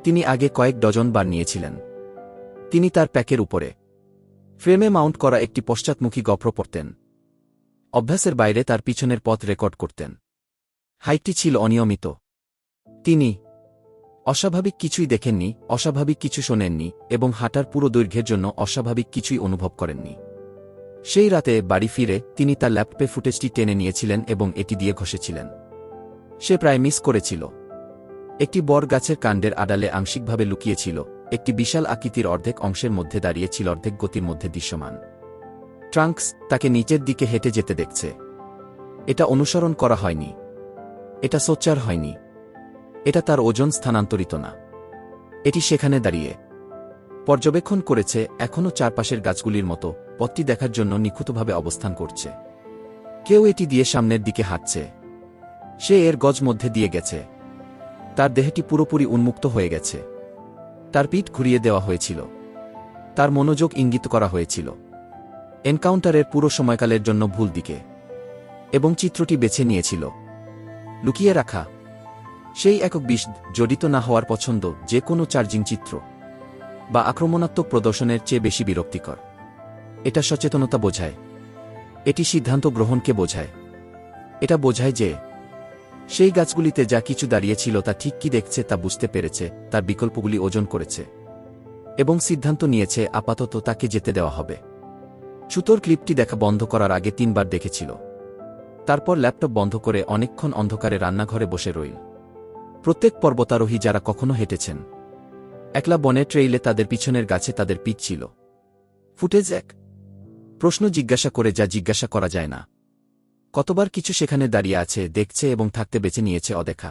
তিনি আগে কয়েক ডজন বার নিয়েছিলেন। তিনি তার প্যাকের উপরে ফ্রেমে মাউন্ট করা একটি পশ্চাৎমুখী গপ্র পড়তেন। অভ্যাসের বাইরে তার পিছনের পথ রেকর্ড করতেন। হাইটটি ছিল অনিয়মিত। তিনি অস্বাভাবিক কিছুই দেখেননি, অস্বাভাবিক কিছু শোনেননি এবং হাঁটার পুরো দৈর্ঘ্যের জন্য অস্বাভাবিক কিছুই অনুভব করেননি। সেই রাতে বাড়ি ফিরে তিনি তার ল্যাপটপে ফুটেজটি টেনে নিয়েছিলেন এবং এটি দিয়ে ঘষেছিলেন। সে প্রায় মিস করেছিল। একটি বর গাছের কাণ্ডের আড়ালে আংশিকভাবে লুকিয়েছিল, একটি বিশাল আকৃতির অর্ধেক অংশের মধ্যে দাঁড়িয়েছিল, অর্ধেক গতির মধ্যে দৃশ্যমান। ট্রাঙ্কস তাকে নিচের দিকে হেঁটে যেতে দেখছে। এটা অনুসরণ করা হয়নি, এটা সোচ্চার হয়নি, এটা তার ওজন স্থানান্তরিত না। এটি সেখানে দাঁড়িয়ে পর্যবেক্ষণ করেছে, এখনও চারপাশের গাছগুলির মতো পথটি দেখার জন্য নিখুঁতভাবে অবস্থান করছে। কেউ এটি দিয়ে সামনের দিকে হাঁটছে। সে এর গজ মধ্যে দিয়ে গেছে। তার দেহটি পুরোপুরি উন্মুক্ত হয়ে গেছে। তার পিঠ ঘুরিয়ে দেওয়া হয়েছিল। তার মনোযোগ ইঙ্গিত করা হয়েছিল এনকাউন্টারের পুরো সময়কালের জন্য ভুল দিকে, এবং চিত্রটি বেছে নিয়েছিল লুকিয়ে রাখা। সেই একক বিষ জড়িত না হওয়ার পছন্দ যে কোনো চার্জিং চিত্র বা আক্রমণাত্মক প্রদর্শনের চেয়ে বেশি বিরক্তিকর। এটা সচেতনতা বোঝায়। এটি সিদ্ধান্ত গ্রহণকে বোঝায়। এটা বোঝায় যে সেই গাছগুলিতে যা কিছু দাঁড়িয়েছিল তা ঠিক কি দেখছে তা বুঝতে পেরেছে, তার বিকল্পগুলি ওজন করেছে এবং সিদ্ধান্ত নিয়েছে আপাতত তাকে যেতে দেওয়া হবে। সুতোর ক্লিপটি দেখা বন্ধ করার আগে 3 বার দেখেছিল। তারপর ল্যাপটপ বন্ধ করে অনেকক্ষণ অন্ধকারে রান্নাঘরে বসে রইল। প্রত্যেক পর্বতারোহী যারা কখনো হেঁটেছেন একলা বনে ট্রেইলে, তাদের পিছনের গাছে তাদের পিঠ ছিল। ফুটেজ 1 প্রশ্ন জিজ্ঞাসা করে যা জিজ্ঞাসা করা যায় না। কতবার কিছু সেখানে দাঁড়িয়ে আছে, দেখছে এবং থাকতে বেছে নিয়েছে অদেখা।